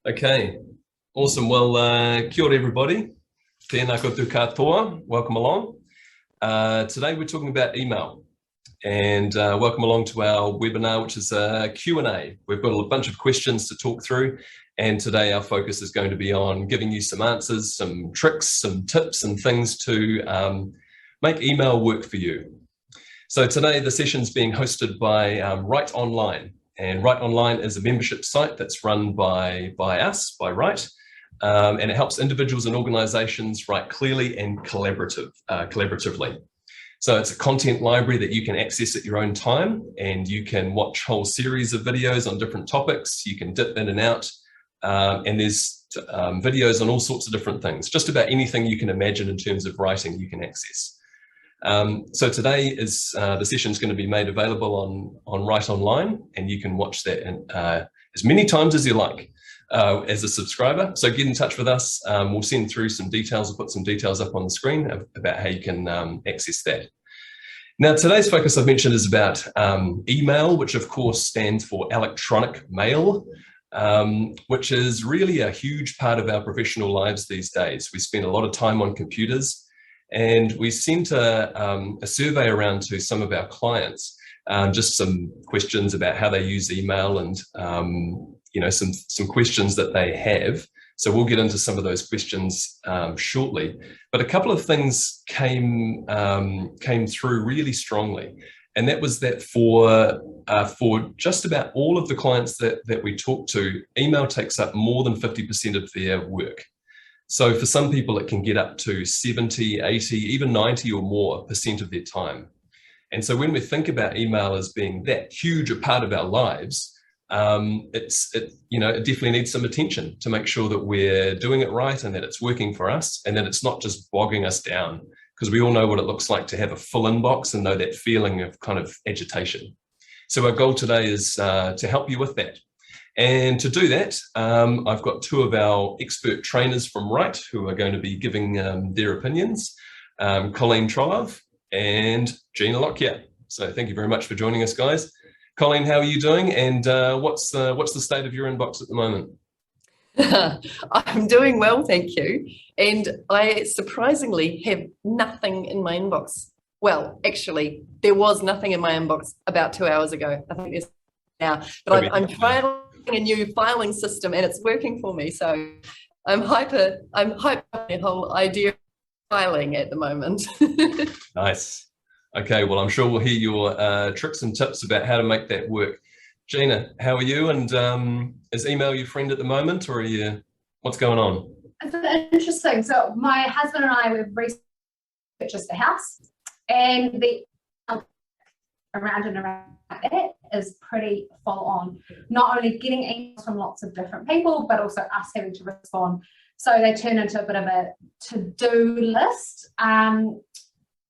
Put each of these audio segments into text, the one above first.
Okay, awesome. Well, kia ora everybody. Tēnā koutou katoa. Welcome along. Today we're talking about email, and welcome along to our webinar, which is a Q&A. We've got a bunch of questions to talk through, and today our focus is going to be on giving you some answers, some tricks, some tips and things to make email work for you. So today the session's being hosted by Write Online. And Write Online is a membership site that's run by us, by Write, and it helps individuals and organizations write clearly and collaboratively. So it's a content library that you can access at your own time, and you can watch whole series of videos on different topics. You can dip in and out, and there's videos on all sorts of different things. Just about anything you can imagine in terms of writing you can access. So today is the session is going to be made available on Write Online, and you can watch that as many times as you like as a subscriber. So get in touch with us. We'll send through some details. We'll put some details up on the screen about how you can access that. Now, today's focus, I've mentioned, is about email, which of course stands for electronic mail, which is really a huge part of our professional lives these days. We spend a lot of time on computers. And we sent a survey around to some of our clients, just some questions about how they use email and some questions that they have. So we'll get into some of those questions shortly. But a couple of things came through really strongly, and that was that for just about all of the clients that we talk to, email takes up more than 50% of their work. So for some people, it can get up to 70, 80, even 90 or more % of their time. And so when we think about email as being that huge a part of our lives, it definitely needs some attention to make sure that we're doing it right and that it's working for us and that it's not just bogging us down, because we all know what it looks like to have a full inbox and know that feeling of kind of agitation. So our goal today is to help you with that. And to do that, I've got two of our expert trainers from Write who are going to be giving their opinions, Colleen Trollope and Gina Lockyer. So thank you very much for joining us, guys. Colleen, how are you doing? And what's the state of your inbox at the moment? I'm doing well, thank you. And I surprisingly have nothing in my inbox. Well, actually, there was nothing in my inbox about 2 hours ago. I think there's now, but I'm trying a new filing system and it's working for me, so I'm hyped on the whole idea of filing at the moment. Nice. Okay, well, I'm sure we'll hear your tricks and tips about how to make that work. Gina, how are you? And is email your friend at the moment, or what's going on? It's interesting. So my husband and I, we've recently purchased a house, and the around it is pretty full on. Not only getting emails from lots of different people, but also us having to respond. So they turn into a bit of a to-do list.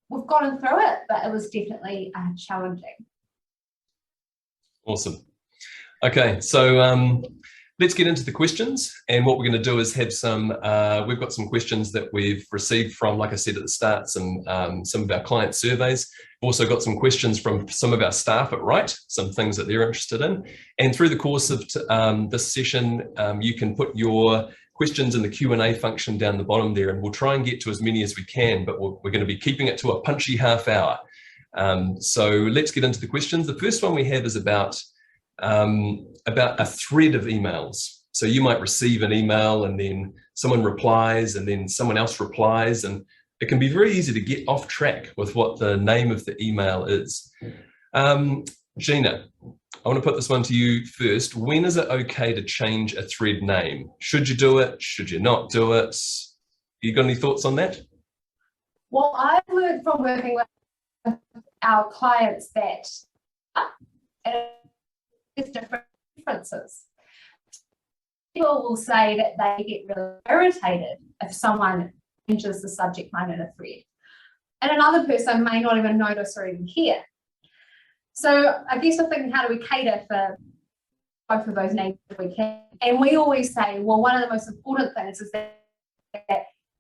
We've gotten through it, but it was definitely challenging. Awesome. Okay, so let's get into the questions. And what we're going to do is have we've got some questions that we've received from, like I said at the start, some of our client surveys. We've also got some questions from some of our staff at Write, some things that they're interested in. And through the course of this session, you can put your questions in the Q&A function down the bottom there, and we'll try and get to as many as we can, but we're going to be keeping it to a punchy half hour. So let's get into the questions. The first one we have is about a thread of emails. So you might receive an email and then someone replies and then someone else replies, and it can be very easy to get off track with what the name of the email is. Gina, I want to put this one to you first. When is it okay to change a thread name? Should you do it? Should you not do it? You got any thoughts on that? Well, I've learned from working with our clients that there's different differences. People will say that they get really irritated if someone changes the subject line in a thread, and another person may not even notice or even care. So I guess we're thinking, how do we cater for both of those needs if we can? And we always say, well, one of the most important things is that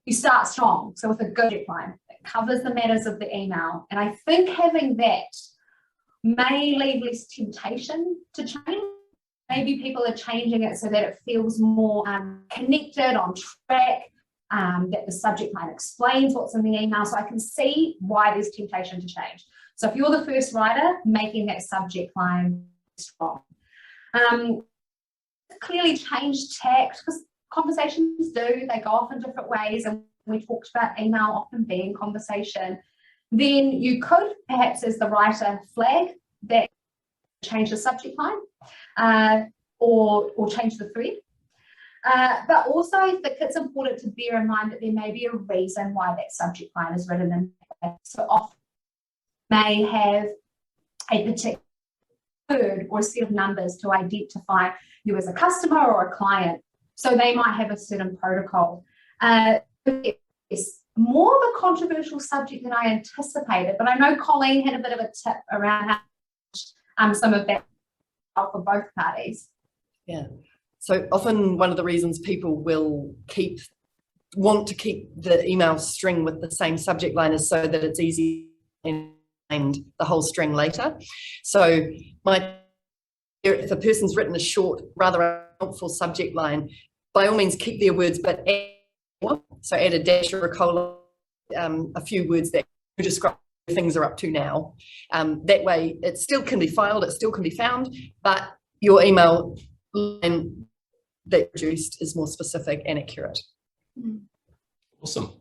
you start strong. So with a good subject line that covers the matters of the email. And I think having that may leave less temptation to change. maybe people are changing it so that it feels more connected, on track, that the subject line explains what's in the email. So I can see why there's temptation to change. So if you're the first writer, making that subject line strong. Clearly change tact, because conversations they go off in different ways, and we talked about email often being conversation. Then you could perhaps, as the writer, flag that, change the subject line, or change the thread. But also I think it's important to bear in mind that there may be a reason why that subject line is written in that way. So often may have a particular word or a set of numbers to identify you as a customer or a client. So they might have a certain protocol. It's more of a controversial subject than I anticipated, but I know Colleen had a bit of a tip around how some of that for both parties. Yeah. So often one of the reasons people will want to keep the email string with the same subject line is so that it's easy to find the whole string later. So if a person's written a short, rather helpful subject line, by all means keep their words, but add more. So add a dash or a colon, a few words that describe where things are up to now. That way it still can be filed, it still can be found, but your email line that produced is more specific and accurate. Awesome.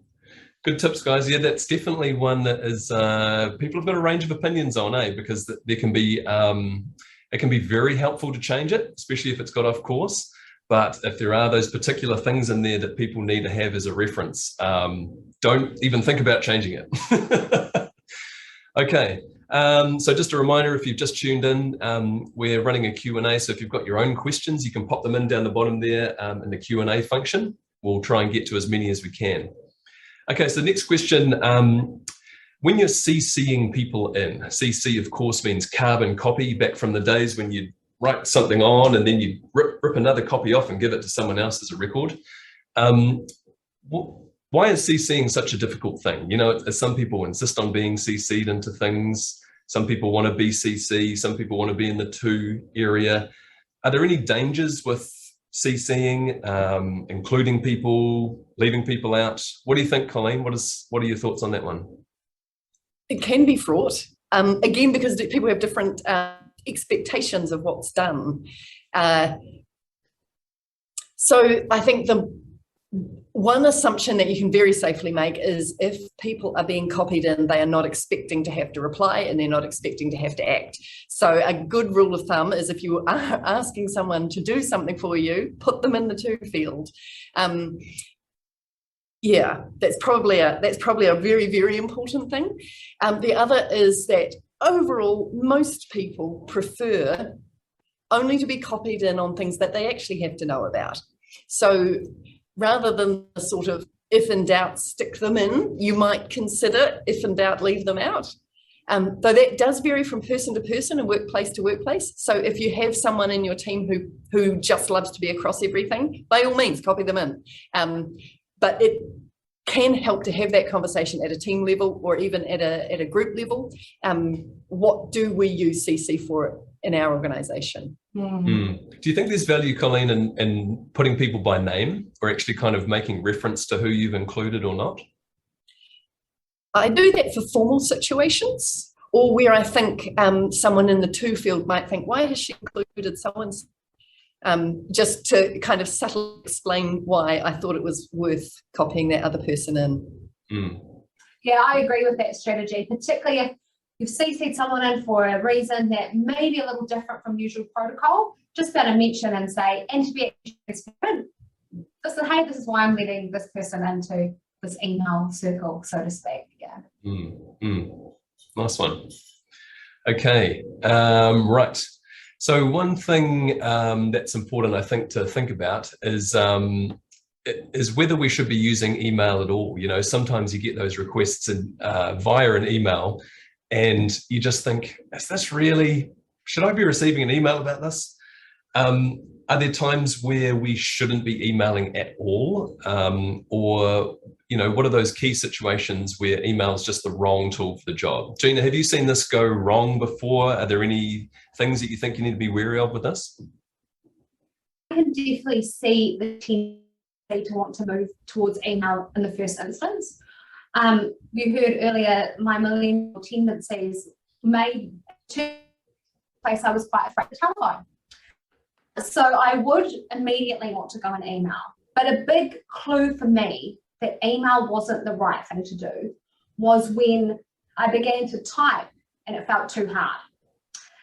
Good tips, guys. Yeah, that's definitely one that is people have got a range of opinions on, because there can be it can be very helpful to change it, especially if it's got off course. But if there are those particular things in there that people need to have as a reference, don't even think about changing it. Okay. So just a reminder, if you've just tuned in, we're running a Q&A. So if you've got your own questions, you can pop them in down the bottom there in the Q&A function. We'll try and get to as many as we can. Okay, so next question. When you're CCing people in, CC of course means carbon copy, back from the days when you'd write something on and then you'd rip another copy off and give it to someone else as a record. Why is CCing such a difficult thing? You know, some people insist on being CC'd into things. Some people want to be CC, some people want to be in the to area. Are there any dangers with CCing, including people, leaving people out? What do you think, Colleen? What are your thoughts on that one? It can be fraught, again, because people have different expectations of what's done. So I think the one assumption that you can very safely make is if people are being copied in, they are not expecting to have to reply and they're not expecting to have to act. So a good rule of thumb is if you are asking someone to do something for you, put them in the to field. Yeah, that's probably a very, very important thing. The other is that overall, most people prefer only to be copied in on things that they actually have to know about. So rather than the sort of if in doubt, stick them in, you might consider if in doubt, leave them out. Though that does vary from person to person and workplace to workplace. So if you have someone in your team who just loves to be across everything, by all means, copy them in. But it can help to have that conversation at a team level or even at a group level. What do we use CC for in our organisation? Do you think there's value, Colleen, in putting people by name or actually kind of making reference to who you've included or not? I do that for formal situations, or where I think someone in the to field might think, why has she included so-and-so? Just to kind of subtly explain why I thought it was worth copying that other person in. Yeah, I agree with that strategy, particularly if you've CC'd someone in for a reason that may be a little different from usual protocol. Just better mention and say, and to be transparent, hey, this is why I'm letting this person into this email circle, so to speak. Yeah. Nice one. Okay, right. So one thing that's important, I think, to think about is whether we should be using email at all. You know, sometimes you get those requests via an email and you just think, is this really, should I be receiving an email about this? Are there times where we shouldn't be emailing at all? Or, you know, what are those key situations where email is just the wrong tool for the job? Gina, have you seen this go wrong before? Are there any things that you think you need to be wary of with this? can definitely see the tendency to want to move towards email in the first instance. You heard earlier, my millennial tendencies made to place I was quite afraid of the telephone. So I would immediately want to go and email. But a big clue for me that email wasn't the right thing to do was when I began to type and it felt too hard.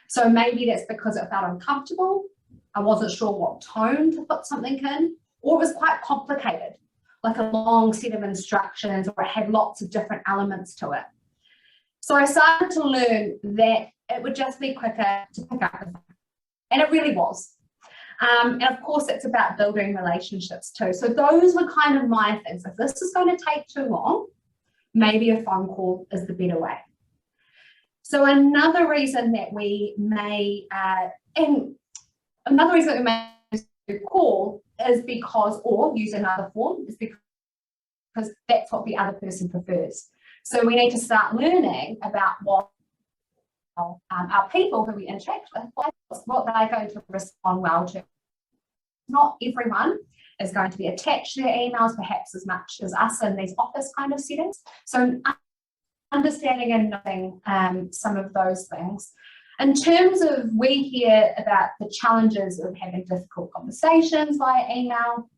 So maybe that's because it felt uncomfortable. I wasn't sure what tone to put something in, or it was quite complicated, like a long set of instructions, or it had lots of different elements to it. So I started to learn that it would just be quicker to pick up the phone. And it really was. And of course, it's about building relationships too. So those were kind of my things. If this is going to take too long, maybe a phone call is the better way. So another reason that we may, call is because, or use another form, is because that's what the other person prefers. So we need to start learning about what our people who we interact with, what they're going to respond well to. Not everyone is going to be attached to their emails perhaps as much as us in these office kind of settings. So understanding and knowing some of those things. In terms of, we hear about the challenges of having difficult conversations via email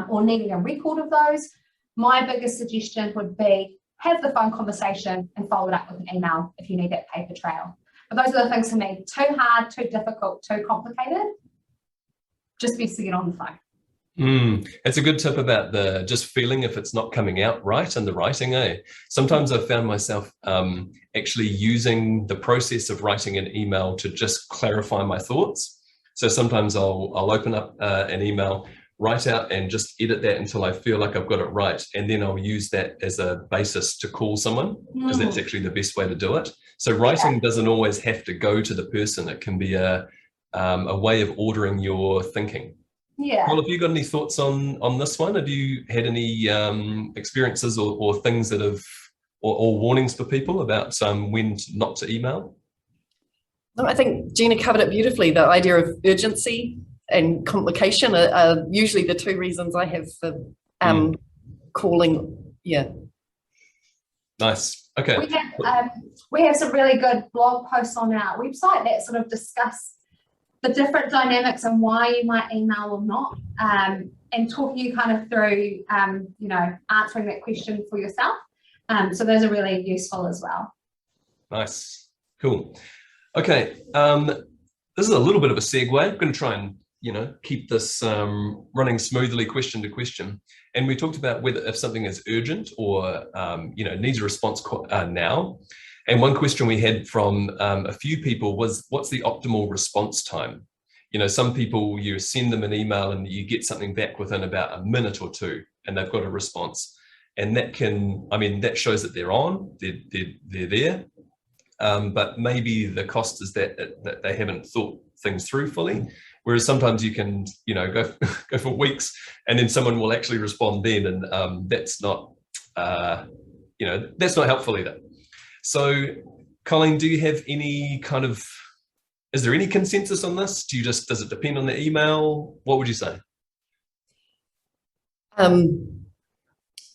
or needing a record of those. My biggest suggestion would be have the phone conversation and follow it up with an email if you need that paper trail. But those are the things for me: too hard, too difficult, too complicated. Just best to get on the phone. It's a good tip about the just feeling if it's not coming out right in the writing. Sometimes I've found myself actually using the process of writing an email to just clarify my thoughts. So sometimes I'll open up an email, write out and just edit that until I feel like I've got it right. And then I'll use that as a basis to call someone, because that's actually the best way to do it. So writing doesn't always have to go to the person. It can be a way of ordering your thinking. Yeah. Well, have you got any thoughts on this one? Have you had any experiences or things that have, or warnings for people about when not to email? No, I think Gina covered it beautifully. The idea of urgency and complication are usually the two reasons I have for calling. Yeah. Nice. Okay. We have some really good blog posts on our website that sort of discuss the different dynamics and why you might email or not, and talk you kind of through, answering that question for yourself. So those are really useful as well. Nice. Cool. Okay. This is a little bit of a segue. I'm going to try and, keep this running smoothly question to question. And we talked about whether if something is urgent or, needs a response now. And one question we had from a few people was, what's the optimal response time? Some people, you send them an email and you get something back within about a minute or two and they've got a response. And that that shows that they're on, they're there. But maybe the cost is that they haven't thought things through fully. Whereas sometimes you can, go for weeks and then someone will actually respond then. And that's not, that's not helpful either. So, Colleen, do you have any is there any consensus on this? Does it depend on the email? What would you say?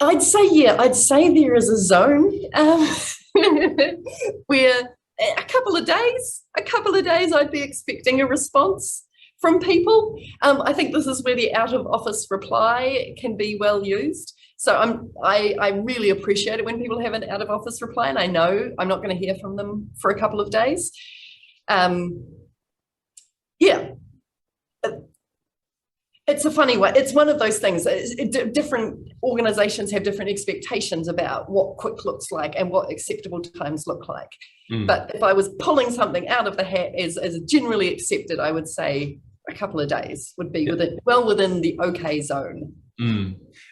I'd say there is a zone where a couple of days I'd be expecting a response from people. I think this is where the out of office reply can be well used. So I really appreciate it when people have an out of office reply, and I know I'm not going to hear from them for a couple of days. It's a funny one. It's one of those things. Different organizations have different expectations about what quick looks like and what acceptable times look like. But if I was pulling something out of the hat as generally accepted, I would say a couple of days would be within the okay zone.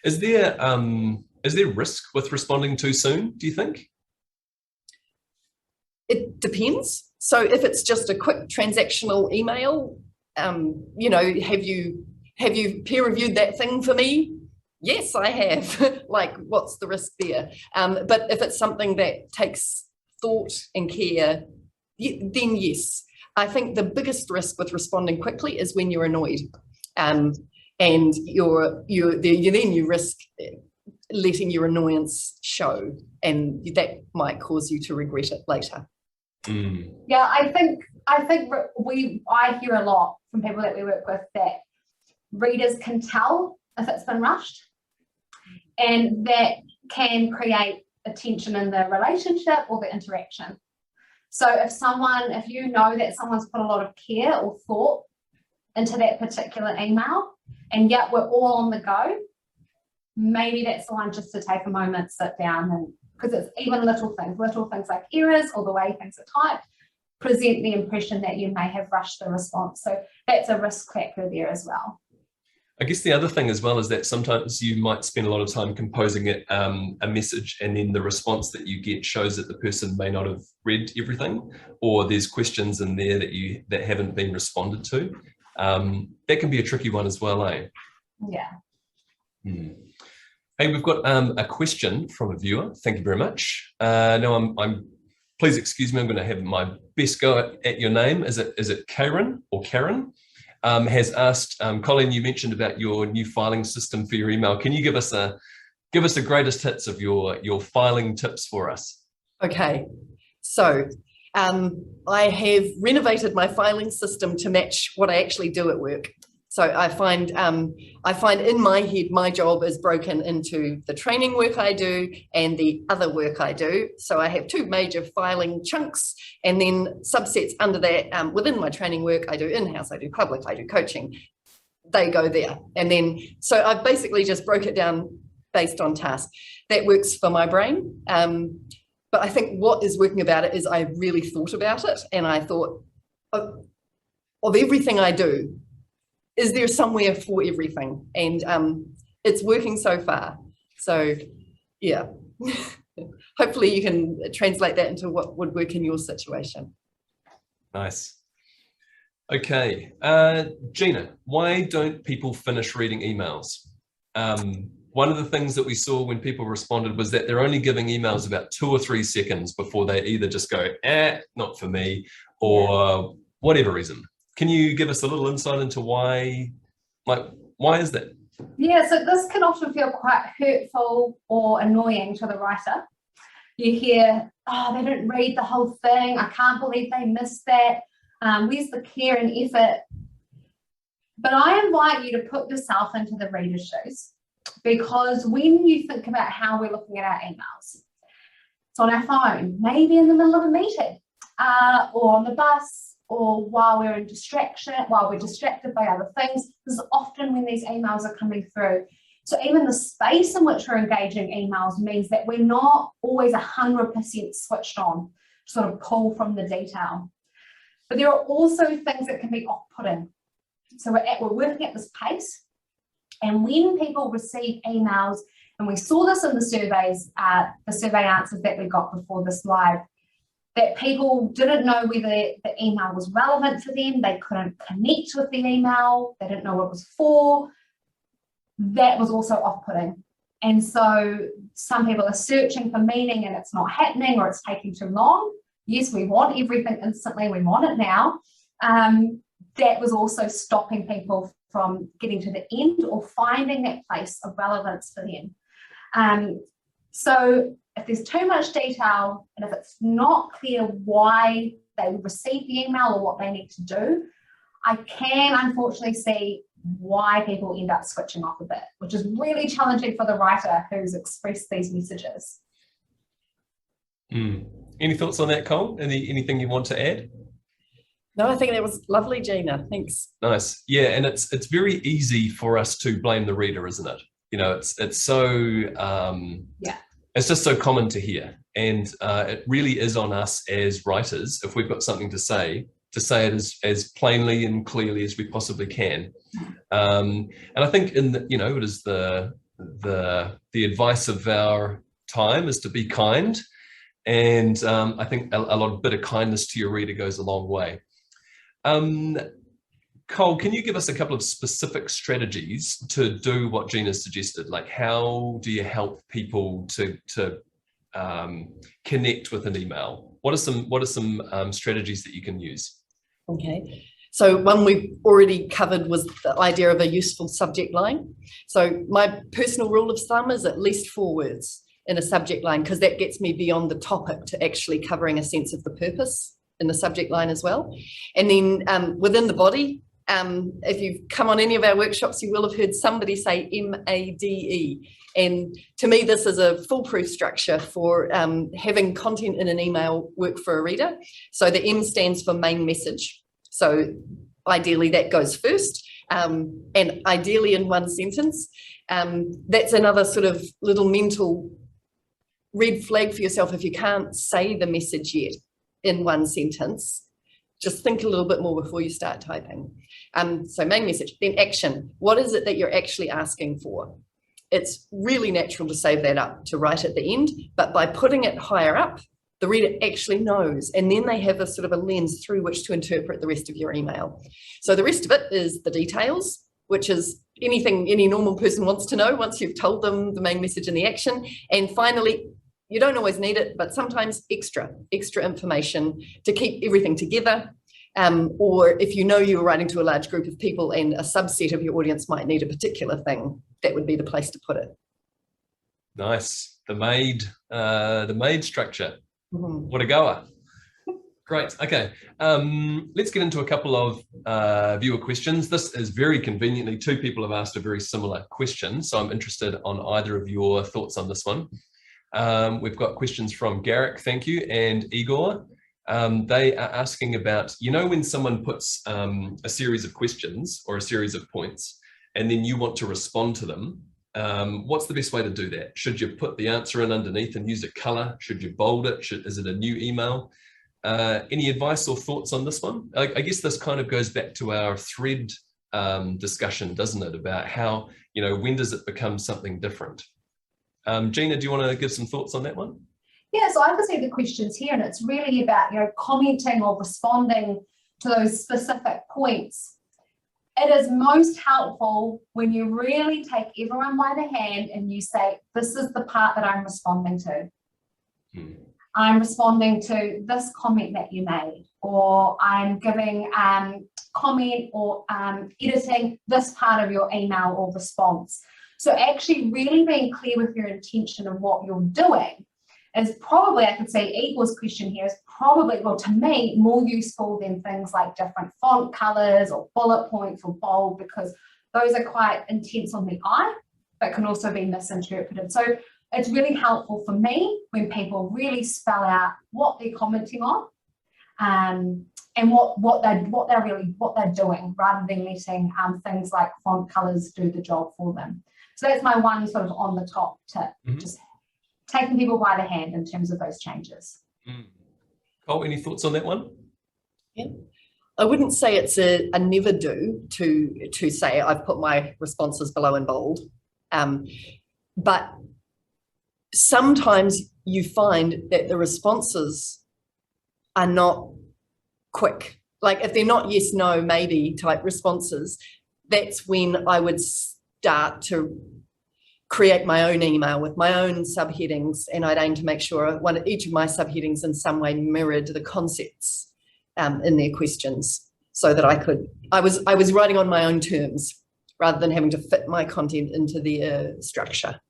Is there risk with responding too soon, do you think? It depends. So if it's just a quick transactional email, have you peer reviewed that thing for me? Yes, I have. Like, what's the risk there? But if it's something that takes thought and care, then yes. I think the biggest risk with responding quickly is when you're annoyed. and you risk letting your annoyance show, and that might cause you to regret it later. Yeah, I think I hear a lot from people that we work with that readers can tell if it's been rushed, and that can create a tension in the relationship or the interaction. So if you know that someone's put a lot of care or thought into that particular email, and yet we're all on the go, maybe that's the one just to take a moment, sit down, and because it's even little things like errors or the way things are typed present the impression that you may have rushed the response. So that's a risk factor there as well. I guess the other thing as well is that sometimes you might spend a lot of time composing it, a message, and then the response that you get shows that the person may not have read everything, or there's questions in there that haven't been responded to. That can be a tricky one as well, eh? Yeah. Hey, we've got a question from a viewer. Thank you very much. No, please excuse me. I'm going to have my best go at your name. Is it Karen or Karen? Has asked, Colleen, you mentioned about your new filing system for your email. Can you give us the greatest hits of your filing tips for us? Okay, so I have renovated my filing system to match what I actually do at work. So I find in my head, my job is broken into the training work I do and the other work I do. So I have two major filing chunks, and then subsets under that. Within my training work, I do in-house, I do public, I do coaching. They go there. And then, so I've basically just broke it down based on task. That works for my brain. But I think what is working about it is I really thought about it, and I thought of everything I do, is there somewhere for everything? And it's working so far. So yeah, hopefully you can translate that into what would work in your situation. Nice. Okay, Gina, why don't people finish reading emails? One of the things that we saw when people responded was that they're only giving emails about 2 or 3 seconds before they either just go, not for me, or whatever reason. Can you give us a little insight into why is that? Yeah, so this can often feel quite hurtful or annoying to the writer. You hear, oh, they didn't read the whole thing. I can't believe they missed that. Where's the care and effort? But I invite you to put yourself into the reader's shoes, because when you think about how we're looking at our emails, it's on our phone, maybe in the middle of a meeting, or on the bus, or while we're distracted by other things. This is often when these emails are coming through. So even the space in which we're engaging emails means that we're not always 100% switched on, sort of pull from the detail. But there are also things that can be off-putting. So we're working at this pace, and when people receive emails, and we saw this in the surveys, the survey answers that we got before this live, that people didn't know whether the email was relevant for them, they couldn't connect with the email, they didn't know what it was for. That was also off-putting. And so some people are searching for meaning and it's not happening, or it's taking too long. Yes, we want everything instantly, we want it now. That was also stopping people from getting to the end or finding that place of relevance for them. So if there's too much detail, and if it's not clear why they received the email or what they need to do, I can unfortunately see why people end up switching off a bit, which is really challenging for the writer who's expressed these messages. Any thoughts on that, Cole? Anything you want to add? No, I think that was lovely, Gina. Thanks. Nice. Yeah, and it's very easy for us to blame the reader, isn't it? You know, it's so it's just so common to hear, and it really is on us as writers, if we've got something to say it as plainly and clearly as we possibly can. And I think it is the advice of our time is to be kind, and I think a bit of kindness to your reader goes a long way. Cole, can you give us a couple of specific strategies to do what Gina suggested? Like, how do you help people to connect with an email? What are some strategies that you can use? Okay, So one we've already covered was the idea of a useful subject line. So my personal rule of thumb is at least 4 words in a subject line, because that gets me beyond the topic to actually covering a sense of the purpose in the subject line as well. And then within the body, if you've come on any of our workshops, you will have heard somebody say MADE. And to me, this is a foolproof structure for having content in an email work for a reader. So the M stands for main message. So ideally that goes first, and ideally in one sentence. That's another sort of little mental red flag for yourself if you can't say the message yet in one sentence. Just think a little bit more before you start typing. So main message, then action. What is it that you're actually asking for? It's really natural to save that up, to write at the end, but by putting it higher up, the reader actually knows, and then they have a sort of a lens through which to interpret the rest of your email. So the rest of it is the details, which is anything any normal person wants to know once you've told them the main message and the action. And finally, you don't always need it, but sometimes extra information to keep everything together. Or if you know you're writing to a large group of people and a subset of your audience might need a particular thing, that would be the place to put it. Nice. The MADE structure. Mm-hmm. What a goer. Great. Okay. Let's get into a couple of viewer questions. This is very conveniently, 2 people have asked a very similar question. So I'm interested on either of your thoughts on this one. We've got questions from Garrick, thank you, and Igor. They are asking about, when someone puts a series of questions or a series of points, and then you want to respond to them, what's the best way to do that? Should you put the answer in underneath and use a color? Should you bold it? Is it a new email? Any advice or thoughts on this one? I guess this kind of goes back to our thread discussion, doesn't it? About how, when does it become something different? Gina, do you want to give some thoughts on that one? Yeah, so I can see the questions here, and it's really about, commenting or responding to those specific points. It is most helpful when you really take everyone by the hand and you say, this is the part that I'm responding to. I'm responding to this comment that you made, or I'm giving comment or editing this part of your email or response. So actually really being clear with your intention of what you're doing is probably, I could say Igor's question here is probably, well, to me, more useful than things like different font colors or bullet points or bold, because those are quite intense on the eye, but can also be misinterpreted. So it's really helpful for me when people really spell out what they're commenting on, and what they're doing, rather than letting things like font colors do the job for them. So that's my one sort of on the top tip, just taking people by the hand in terms of those changes. Cole, any thoughts on that one? Yeah. I wouldn't say it's a never do to say I've put my responses below in bold, but sometimes you find that the responses are not quick. Like if they're not yes, no, maybe type responses, that's when I would start to create my own email with my own subheadings, and I'd aim to make sure each of my subheadings in some way mirrored the concepts in their questions, so that I was writing on my own terms rather than having to fit my content into their structure.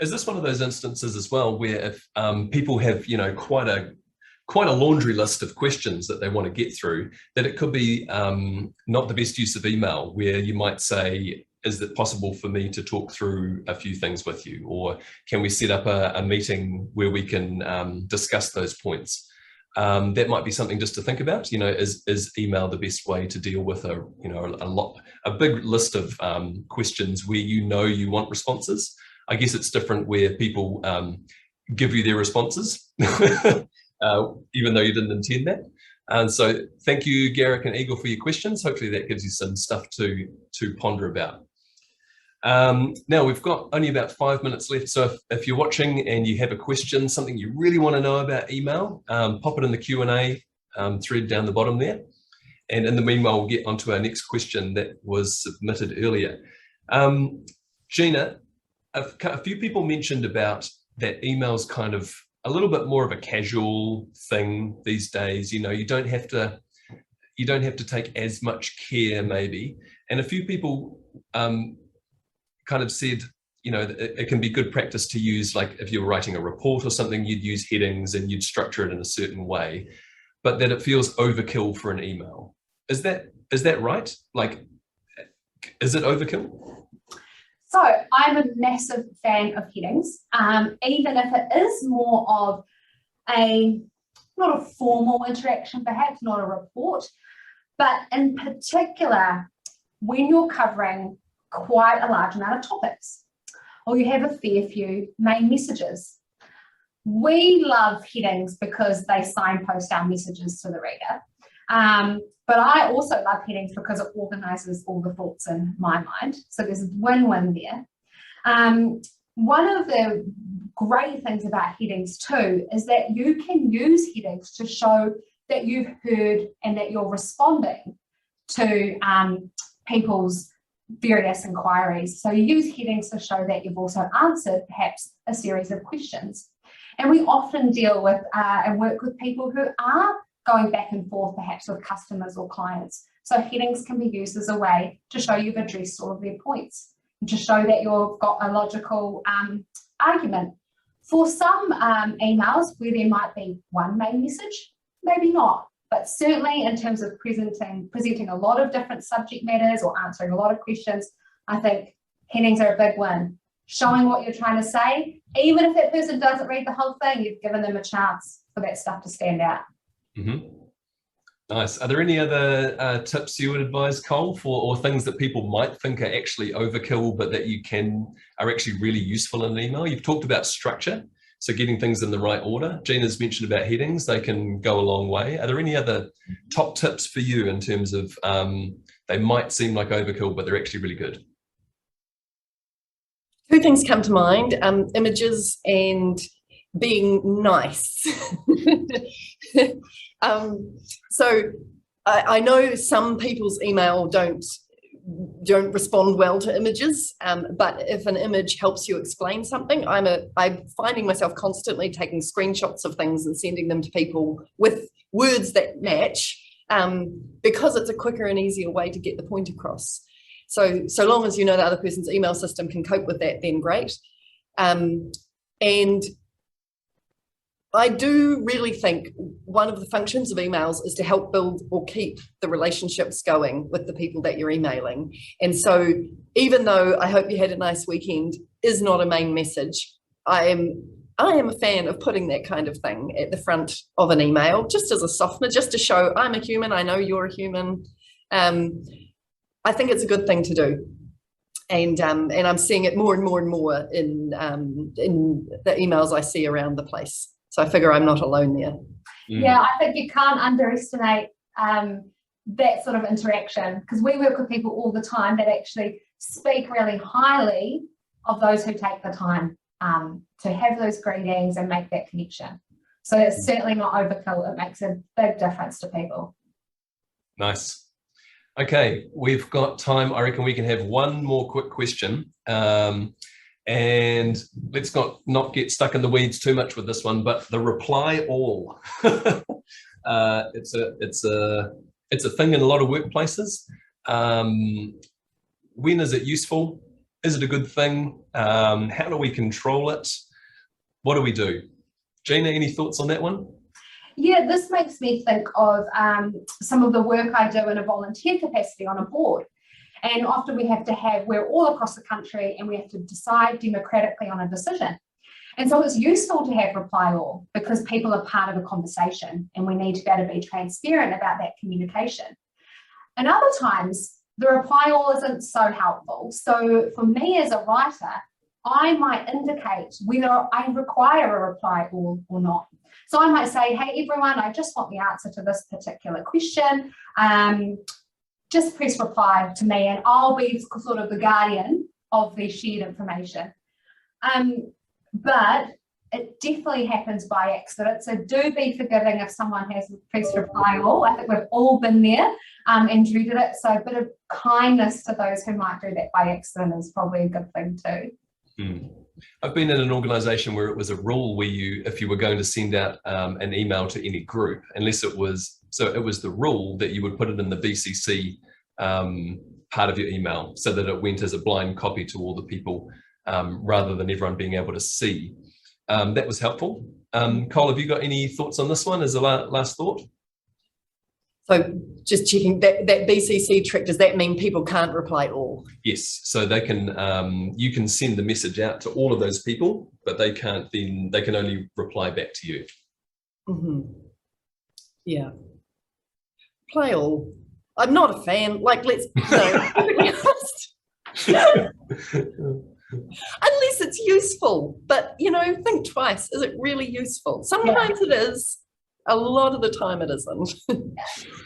Is this one of those instances as well where if people have quite a laundry list of questions that they want to get through, that it could be not the best use of email, where you might say, is it possible for me to talk through a few things with you, or can we set up a meeting where we can discuss those points? That might be something just to think about. Is email the best way to deal with a big list of questions where you want responses? I guess it's different where people give you their responses, even though you didn't intend that. And so thank you, Garrick and Igor, for your questions. Hopefully that gives you some stuff to ponder about. Now we've got only about 5 minutes left. So if you're watching and you have a question, something you really want to know about email, pop it in the Q&A thread down the bottom there. And in the meanwhile, we'll get onto our next question that was submitted earlier. Gina, a few people mentioned about that email's kind of a little bit more of a casual thing these days. You don't have to, you don't have to take as much care maybe. And a few people kind of said, you know, it can be good practice to use, like if you're writing a report or something, you'd use headings and you'd structure it in a certain way, but that it feels overkill for an email. Is that right? Like, is it overkill? So I'm a massive fan of headings, even if it is more of not a formal interaction, perhaps not a report, but in particular, when you're covering quite a large amount of topics, or you have a fair few main messages. We love headings because they signpost our messages to the reader. But I also love headings because it organises all the thoughts in my mind. So there's a win-win there. One of the great things about headings too is that you can use headings to show that you've heard and that you're responding to people's various inquiries. So you use headings to show that you've also answered perhaps a series of questions. And we often deal with and work with people who are going back and forth perhaps with customers or clients. So headings can be used as a way to show you've addressed all of their points and to show that you've got a logical argument. For some emails where there might be one main message, maybe not. But certainly in terms of presenting a lot of different subject matters or answering a lot of questions, I think headings are a big win. Showing what you're trying to say, even if that person doesn't read the whole thing, you've given them a chance for that stuff to stand out. Mm-hmm. Nice. Are there any other tips you would advise, Cole, or things that people might think are actually overkill, but that are actually really useful in an email? You've talked about structure. So getting things in the right order. Gina's mentioned about headings, they can go a long way. Are there any other top tips for you in terms of they might seem like overkill, but they're actually really good? Two things come to mind, images and being nice. So I know some people's email don't respond well to images, but if an image helps you explain something, I'm finding myself constantly taking screenshots of things and sending them to people with words that match, because it's a quicker and easier way to get the point across. So long as you know the other person's email system can cope with that, then great. And I do really think one of the functions of emails is to help build or keep the relationships going with the people that you're emailing. And so even though I hope you had a nice weekend is not a main message, I am a fan of putting that kind of thing at the front of an email, just as a softener, just to show I'm a human, I know you're a human. I think it's a good thing to do. And I'm seeing it more and more and more in the emails I see around the place. So I figure I'm not alone there. Yeah, I think you can't underestimate that sort of interaction, because we work with people all the time that actually speak really highly of those who take the time to have those greetings and make that connection. So it's certainly not overkill. It makes a big difference to people. Nice. Okay, we've got time. I reckon we can have one more quick question. And let's not get stuck in the weeds too much with this one, but the reply all. It's a thing in a lot of workplaces. When is it useful? Is it a good thing? How do we control it? What do we do? Gina, any thoughts on that one? Yeah, this makes me think of some of the work I do in a volunteer capacity on a board. And often we're all across the country and we have to decide democratically on a decision. And so it's useful to have reply all because people are part of a conversation and we need to be able to be transparent about that communication. And other times the reply all isn't so helpful. So for me as a writer, I might indicate whether I require a reply all or not. So I might say, hey, everyone, I just want the answer to this particular question. Just press reply to me and I'll be sort of the guardian of the shared information. But it definitely happens by accident. So do be forgiving if someone has pressed reply all. I think we've all been there and dreaded it. So a bit of kindness to those who might do that by accident is probably a good thing too. I've been in an organisation where it was a rule where if you were going to send out an email to any group, unless it was So it was the rule that you would put it in the BCC part of your email so that it went as a blind copy to all the people rather than everyone being able to see. That was helpful. Cole, have you got any thoughts on this one as a last thought? So just checking that BCC trick, does that mean people can't reply all? Yes, so they can, you can send the message out to all of those people, but they can't then, they can only reply back to you. Mm-hmm. Yeah. Reply all. I'm not a fan, like let's, unless it's useful, but think twice. Is it really useful? Sometimes it is. A lot of the time it isn't.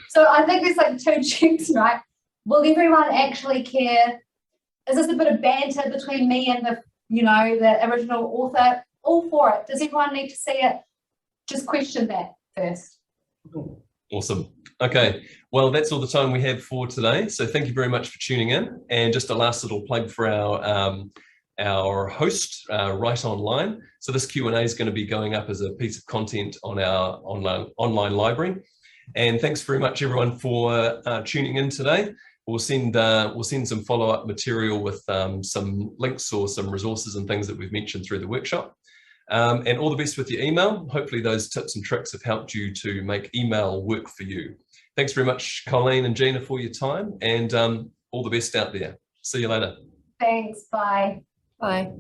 So I think there's like two checks, right? Will everyone actually care? Is this a bit of banter between me and the original author? All for it. Does everyone need to see it? Just question that first. Awesome. Okay, well, that's all the time we have for today. So thank you very much for tuning in. And just a last little plug for our host, Write Online. So this Q&A is going to be going up as a piece of content on our online library. And thanks very much, everyone, for tuning in today. We'll send some follow-up material with some links or some resources and things that we've mentioned through the workshop. And all the best with your email. Hopefully those tips and tricks have helped you to make email work for you. Thanks very much, Colleen and Gina, for your time, and all the best out there. See you later. Thanks. Bye. Bye.